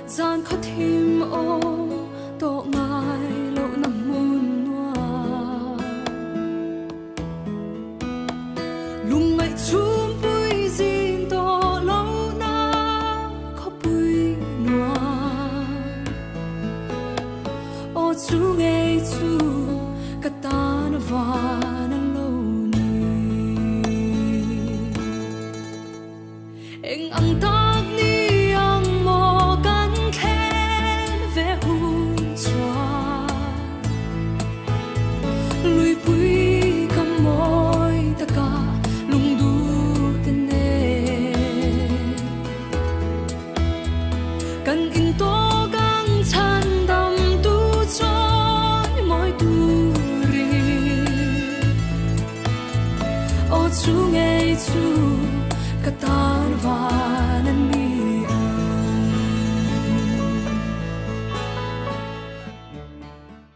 gian khó thìm ô tổ ngài lộ nằm muôn noa lùng ngại chum bụi zin tổ lâu na khó bụi noa ô chú nghe chú cả ta nó và nó lâu ni anh ăn tắc ni ăn mò cắn khen về hùn choa lùi bụi cầm môi ta cả lùng đu tên nè cần in to gang chan đam tu choi môi tu ri ô chú nghe chú cả ta và nan mi